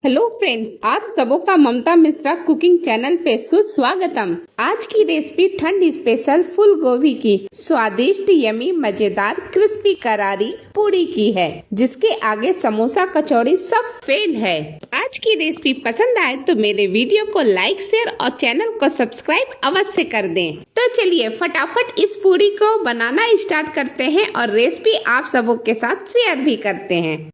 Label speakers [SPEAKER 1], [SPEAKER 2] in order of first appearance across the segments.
[SPEAKER 1] Hello friends, आप सबों का ममता मिश्रा कुकिंग चैनल पे सुस्वागतम। आज की रेसिपी ठंड स्पेशल फूल गोभी की स्वादिष्ट यमी मजेदार क्रिस्पी करारी पूरी की है, जिसके आगे समोसा कचौड़ी सब फेल है। आज की रेसिपी पसंद आए तो मेरे वीडियो को लाइक शेयर और चैनल को सब्सक्राइब अवश्य कर दें। तो चलिए फटाफट इस पूरी को बनाना स्टार्ट करते हैं और रेसिपी आप सबों के साथ शेयर भी करते हैं।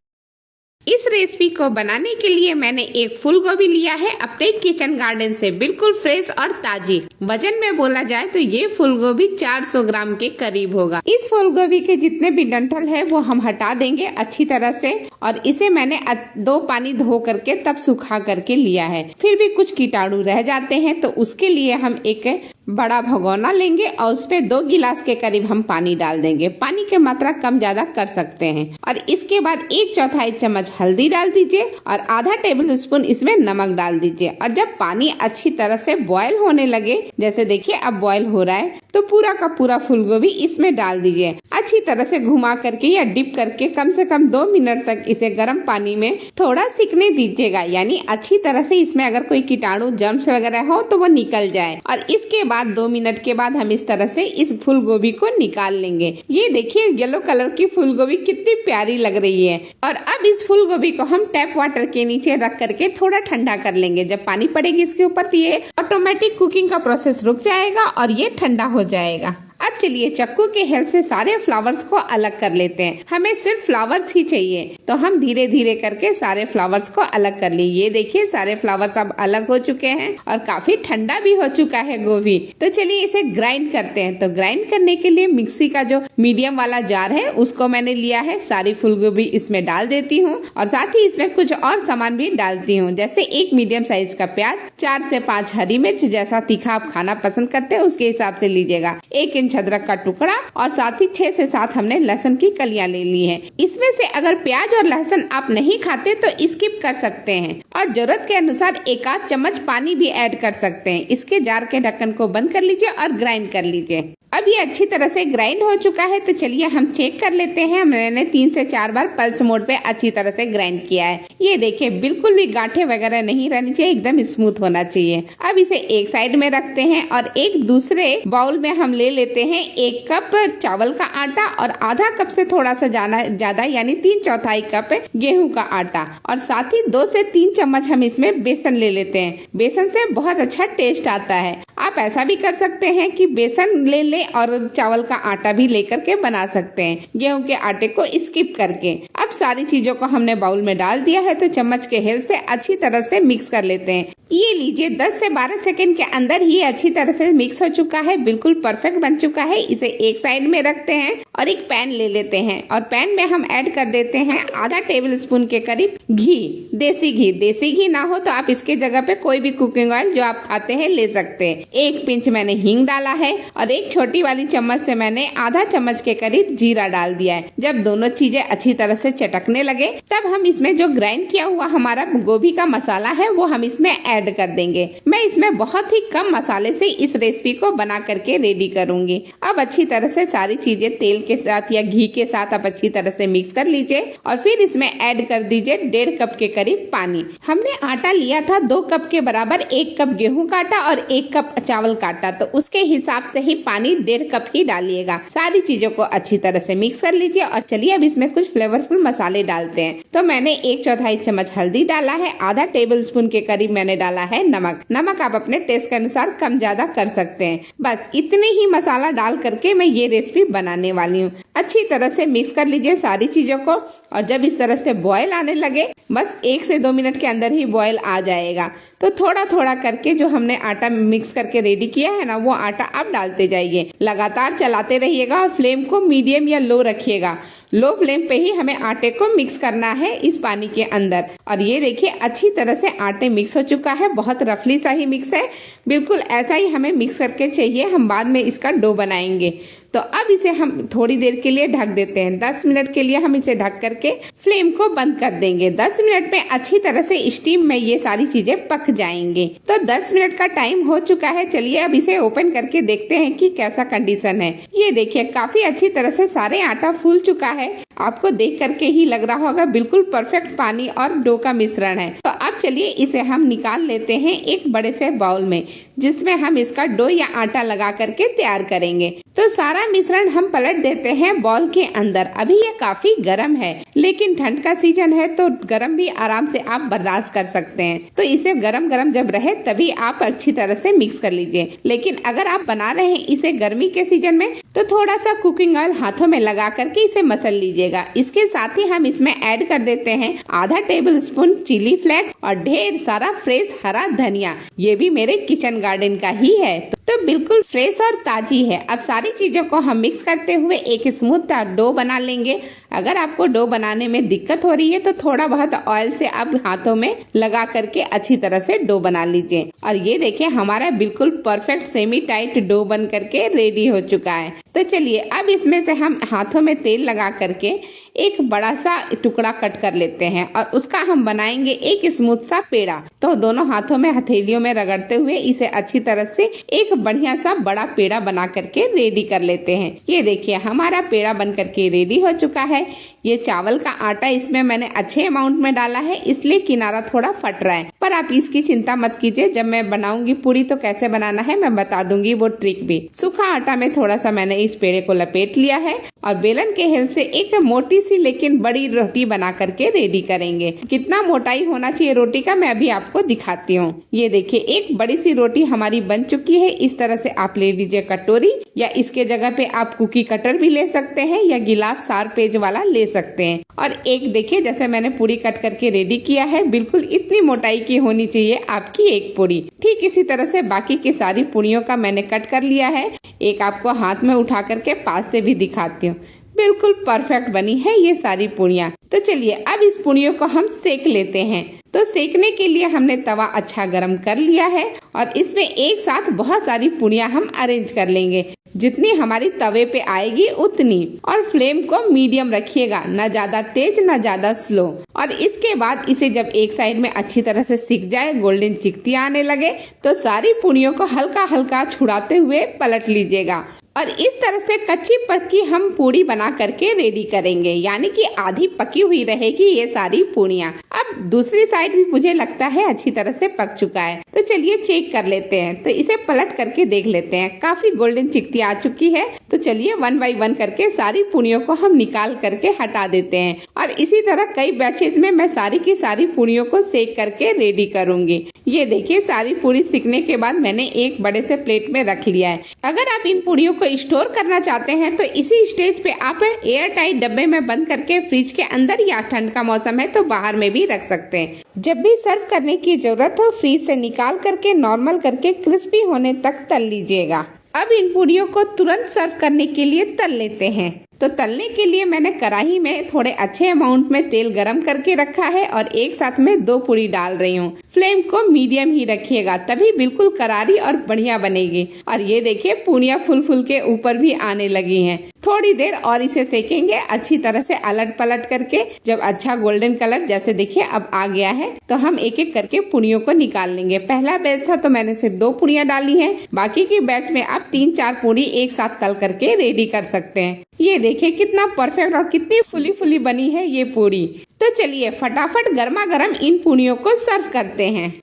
[SPEAKER 1] इस रेसिपी को बनाने के लिए मैंने एक फूल गोभी लिया है अपने किचन गार्डन से, बिल्कुल फ्रेश और ताजी। वजन में बोला जाए तो ये फूल गोभी 400 ग्राम के करीब होगा। इस फूल गोभी के जितने भी डंठल है वो हम हटा देंगे अच्छी तरह से, और इसे मैंने 2 पानी धो करके तब सुखा करके लिया है। फिर भी कुछ कीटाणु रह जाते हैं तो उसके लिए हम एक बड़ा भगोना लेंगे और उसमें 2 गिलास के करीब हम पानी डाल देंगे। पानी की मात्रा कम ज्यादा कर सकते हैं। और इसके बाद 1/4 चम्मच हल्दी डाल दीजिए और आधा टेबल स्पून इसमें नमक डाल दीजिए। और जब पानी अच्छी तरह से बॉयल होने लगे, जैसे देखिए अब बॉयल हो रहा है, तो पूरा का पूरा फूल गोभी इसमें डाल दीजिए। अच्छी तरह से घुमा करके या डिप करके कम से कम 2 मिनट तक इसे गर्म पानी में थोड़ा सिकने दीजिएगा, यानी अच्छी तरह से इसमें अगर कोई कीटाणु जर्म्स वगैरह हो तो वो निकल जाए। और इसके बाद 2 मिनट के बाद हम इस तरह से इस फूल गोभी को निकाल लेंगे। ये देखिए येलो कलर की फूल गोभी कितनी प्यारी लग रही है। और अब इस फूल गोभी को हम टैप वाटर के नीचे रख करके थोड़ा ठंडा कर लेंगे। जब पानी पड़ेगी इसके ऊपर तो ये ऑटोमेटिक कुकिंग का प्रोसेस रुक जाएगा और ये ठंडा हो जाएगा। अब चलिए चक्कू के हेल्प से सारे फ्लावर्स को अलग कर लेते हैं। हमें सिर्फ फ्लावर्स ही चाहिए, तो हम धीरे धीरे करके सारे फ्लावर्स को अलग कर लिए। ये देखिए सारे फ्लावर्स अब अलग हो चुके हैं और काफी ठंडा भी हो चुका है गोभी। तो चलिए इसे ग्राइंड करते हैं। तो ग्राइंड करने के लिए मिक्सी का जो मीडियम वाला जार है उसको मैंने लिया है। सारी फूल गोभी इसमें डाल देती हूँ और साथ ही इसमें कुछ और सामान भी डालती हूँ, जैसे 1 मीडियम साइज का प्याज, 4 से 5 हरी मिर्च, जैसा तीखा आप खाना पसंद करते हैं उसके हिसाब से लीजिएगा, 1 इंच अदरक का टुकड़ा और साथ ही 6 से 7 हमने लहसुन की कलियां ले ली हैं। इसमें से अगर प्याज और लहसुन आप नहीं खाते तो स्किप कर सकते हैं और जरूरत के अनुसार 1 आध चम्मच पानी भी ऐड कर सकते हैं। इसके जार के ढक्कन को बंद कर लीजिए और ग्राइंड कर लीजिए। अब ये अच्छी तरह से ग्राइंड हो चुका है। तो चलिए हम चेक कर लेते हैं। मैंने 3 से 4 बार पल्स मोड पे अच्छी तरह से ग्राइंड किया है। ये देखिए बिल्कुल भी गांठें वगैरह नहीं रहनी चाहिए, एकदम स्मूथ होना चाहिए। अब इसे एक साइड में रखते हैं और एक दूसरे बाउल में हम ले लेते हैं 1 कप चावल का आटा और आधा कप से थोड़ा सा ज्यादा यानी 3/4 कप गेहूं का आटा, और साथ ही 2 से 3 चम्मच हम इसमें बेसन ले लेते हैं। बेसन से बहुत अच्छा टेस्ट आता है। आप ऐसा भी कर सकते हैं कि बेसन ले ले और चावल का आटा भी लेकर के बना सकते हैं, गेहूं के आटे को स्किप करके। अब सारी चीजों को हमने बाउल में डाल दिया है, तो चम्मच के हेल्प से अच्छी तरह से मिक्स कर लेते हैं। ये लीजिए 10 से 12 सेकंड के अंदर ही अच्छी तरह से मिक्स हो चुका है, बिल्कुल परफेक्ट बन चुका है। इसे एक साइड में रखते हैं और एक पैन ले लेते हैं और पैन में हम ऐड कर देते हैं आधा टेबल स्पून के करीब घी, देसी घी। देसी घी ना हो तो आप इसके जगह पे कोई भी कुकिंग ऑयल जो आप खाते हैं ले सकते हैं। 1 पिंच मैंने हींग डाला है और एक छोटी वाली चम्मच से मैंने आधा चम्मच के करीब जीरा डाल दिया है। जब दोनों चीजें अच्छी तरह से चटकने लगे तब हम इसमें जो ग्राइंड किया हुआ हमारा गोभी का मसाला है वो हम इसमें ऐड कर देंगे। मैं इसमें बहुत ही कम मसाले से इस रेसिपी को बना करके रेडी करूंगी। अब अच्छी तरह से सारी चीजें तेल के साथ या घी के साथ आप अच्छी तरह से मिक्स कर लीजिए और फिर इसमें ऐड कर दीजिए 1.5 कप के करीब पानी। हमने आटा लिया था 2 कप के बराबर, 1 कप गेहूं का आटा और 1 कप चावल का आटा, तो उसके हिसाब से ही पानी 1.5 कप ही डालिएगा। सारी चीजों को अच्छी तरह से मिक्स कर लीजिए और चलिए अब इसमें कुछ फ्लेवरफुल मसाले डालते हैं। तो मैंने 1/4 चम्मच हल्दी डाला है, आधा टेबल स्पून के करीब मैंने डाला है नमक आप अपने टेस्ट के अनुसार कम ज्यादा कर सकते हैं। बस इतने ही मसाला डाल करके मैं ये रेसिपी बनाने वाली हूँ। अच्छी तरह से मिक्स कर लीजिए सारी चीजों को और जब इस तरह से बॉयल आने लगे, बस 1 से 2 मिनट के अंदर ही बॉयल आ जाएगा, तो थोड़ा थोड़ा करके जो हमने आटा मिक्स करके रेडी किया है ना, वो आटा अब डालते जाइए। लगातार चलाते रहिएगा और फ्लेम को मीडियम या लो रखिएगा। लो फ्लेम पे ही हमें आटे को मिक्स करना है इस पानी के अंदर। और ये देखिए अच्छी तरह से आटे मिक्स हो चुका है, बहुत रफली सा ही मिक्स है, बिल्कुल ऐसा ही हमें मिक्स करके चाहिए। हम बाद में इसका डो बनाएंगे। तो अब इसे हम थोड़ी देर के लिए ढक देते हैं। 10 मिनट के लिए हम इसे ढक करके फ्लेम को बंद कर देंगे। 10 मिनट में अच्छी तरह से स्टीम में ये सारी चीजें पक जाएंगी। तो 10 मिनट का टाइम हो चुका है। चलिए अब इसे ओपन करके देखते हैं कि कैसा कंडीशन है। ये देखिए काफी अच्छी तरह से सारे आटा फूल चुका है। आपको देख करके ही लग रहा होगा बिल्कुल परफेक्ट पानी और डो का मिश्रण है। तो अब अब चलिए इसे हम निकाल लेते हैं एक बड़े से बाउल में, जिसमें हम इसका डो या आटा लगा करके तैयार करेंगे। तो सारा मिश्रण हम पलट देते हैं बाउल के अंदर। अभी ये काफी गर्म है, लेकिन ठंड का सीजन है तो गर्म भी आराम से आप बर्दाश्त कर सकते हैं। तो इसे गरम गरम जब रहे तभी आप अच्छी तरह से मिक्स कर लीजिए। लेकिन अगर आप बना रहे हैं इसे गर्मी के सीजन में तो थोड़ा सा कुकिंग ऑयल हाथों में लगा करके इसे मसल लीजिएगा। इसके साथ ही हम इसमें ऐड कर देते हैं आधा टेबल स्पून चिली फ्लेक्स और ढेर सारा फ्रेश हरा धनिया। ये भी मेरे किचन गार्डन का ही है, तो बिल्कुल फ्रेश और ताजी है। अब सारी चीजों को हम मिक्स करते हुए एक स्मूथ डो बना लेंगे। अगर आपको डो बनाने में दिक्कत हो रही है तो थोड़ा बहुत ऑयल से आप हाथों में लगा करके अच्छी तरह से डो बना लीजिए। और ये देखिए हमारा बिल्कुल परफेक्ट सेमी टाइट डो बन करके रेडी हो चुका है। तो चलिए अब इसमें से हम हाथों में तेल लगा करके एक बड़ा सा टुकड़ा कट कर लेते हैं और उसका हम बनाएंगे एक स्मूथ सा पेड़ा। तो दोनों हाथों में हथेलियों में रगड़ते हुए इसे अच्छी तरह से एक बढ़िया सा बड़ा पेड़ा बना करके रेडी कर लेते हैं। ये देखिए हमारा पेड़ा बन करके रेडी हो चुका है। ये चावल का आटा इसमें मैंने अच्छे अमाउंट में डाला है, इसलिए किनारा थोड़ा फट रहा है, पर आप इसकी चिंता मत कीजिए। जब मैं बनाऊंगी पूरी तो कैसे बनाना है मैं बता दूंगी वो ट्रिक भी। सूखा आटा में थोड़ा सा मैंने इस पेड़े को लपेट लिया है और बेलन के हेल्प से एक मोटी सी लेकिन बड़ी रोटी बना करके रेडी करेंगे। कितना मोटाई होना चाहिए रोटी का मैं अभी आपको दिखाती हूँ। ये देखिए एक बड़ी सी रोटी हमारी बन चुकी है। इस तरह से आप ले लीजिए कटोरी, या इसके जगह पे आप कुकी कटर भी ले सकते हैं या गिलास शार्प पेज वाला ले सकते हैं। और एक देखिए जैसे मैंने पूरी कट करके रेडी किया है, बिल्कुल इतनी मोटाई की होनी चाहिए आपकी एक पूरी। ठीक इसी तरह से बाकी की सारी पूरियों का मैंने कट कर लिया है। एक आपको हाथ में उठा करके पास से भी दिखाती हूँ। बिल्कुल परफेक्ट बनी है ये सारी पूरियां। तो चलिए अब इस पूरियों को हम सेक लेते हैं। तो सेकने के लिए हमने तवा अच्छा गरम कर लिया है और इसमें एक साथ बहुत सारी पूरियां हम अरेंज कर लेंगे। जितनी हमारी तवे पे आएगी उतनी, और फ्लेम को मीडियम रखिएगा, ना ज्यादा तेज ना ज्यादा स्लो। और इसके बाद इसे जब एक साइड में अच्छी तरह से सिक जाए, गोल्डन चिकती आने लगे, तो सारी पूरियों को हल्का हल्का छुड़ाते हुए पलट लीजिएगा। और इस तरह से कच्ची पक्की हम पूरी बना करके रेडी करेंगे, यानी कि आधी पकी हुई रहेगी ये सारी पूरियां। अब दूसरी साइड भी मुझे लगता है अच्छी तरह से पक चुका है, तो चलिए चेक कर लेते हैं। तो इसे पलट करके देख लेते हैं, काफी गोल्डन चिकती आ चुकी है। तो चलिए 1 बाय 1 करके सारी पूरियों को हम निकाल करके हटा देते हैं। और इसी तरह कई बैचेज में मैं सारी की सारी पूरियों को सेक करके रेडी करूंगी। ये देखिए सारी पूरी सिकने के बाद मैंने एक बड़े से प्लेट में रख लिया है। अगर आप इन पूरियों को स्टोर करना चाहते हैं तो इसी स्टेज पे आप एयर टाइट डब्बे में बंद करके फ्रिज के अंदर, या ठंड का मौसम है तो बाहर में भी रख सकते हैं। जब भी सर्व करने की जरूरत हो फ्रिज से निकाल करके नॉर्मल करके क्रिस्पी होने तक तल लीजिएगा। अब इन पूरियों को तुरंत सर्व करने के लिए तल लेते हैं। तो तलने के लिए मैंने कढ़ाई में थोड़े अच्छे अमाउंट में तेल गरम करके रखा है और एक साथ में 2 पूरी डाल रही हूँ। फ्लेम को मीडियम ही रखिएगा, तभी बिल्कुल करारी और बढ़िया बनेगी। और ये देखिए पूरियां फुल फुल के ऊपर भी आने लगी हैं। थोड़ी देर और इसे सेकेंगे अच्छी तरह से अलट पलट करके। जब अच्छा गोल्डन कलर जैसे देखिए अब आ गया है तो हम एक एक करके पूरियों को निकाल लेंगे। पहला बैच था तो मैंने सिर्फ 2 पूरियां डाली हैं, बाकी की बैच में आप 3-4 पूरी एक साथ तल करके रेडी कर सकते हैं। ये देखिए कितना परफेक्ट और कितनी फुली फुली बनी है ये पूरी। तो चलिए फटाफट गर्मा गर्म इन पूरियों को सर्व करते हैं।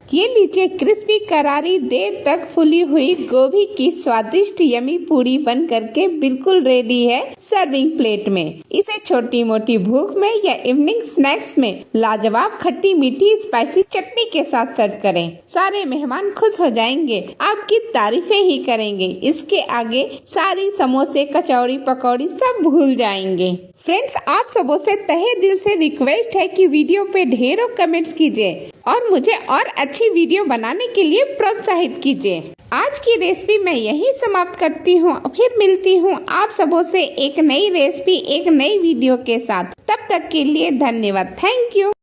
[SPEAKER 1] ये लीजिए क्रिस्पी करारी देर तक फुली हुई गोभी की स्वादिष्ट यमी पूरी बन करके बिल्कुल रेडी है सर्विंग प्लेट में। इसे छोटी मोटी भूख में या इवनिंग स्नैक्स में लाजवाब खट्टी मीठी स्पाइसी चटनी के साथ सर्व करें। सारे मेहमान खुश हो जाएंगे, आपकी तारीफें ही करेंगे। इसके आगे सारी समोसे कचौड़ी पकौड़ी सब भूल जाएंगे। फ्रेंड्स, आप सबों से तहे दिल से रिक्वेस्ट है कि वीडियो पे ढेरों कमेंट्स कीजिए और मुझे और अच्छी वीडियो बनाने के लिए प्रोत्साहित कीजिए। आज की रेसिपी मैं यहीं समाप्त करती हूँ। फिर मिलती हूँ आप सबों से एक नई रेसिपी एक नई वीडियो के साथ। तब तक के लिए धन्यवाद। Thank you.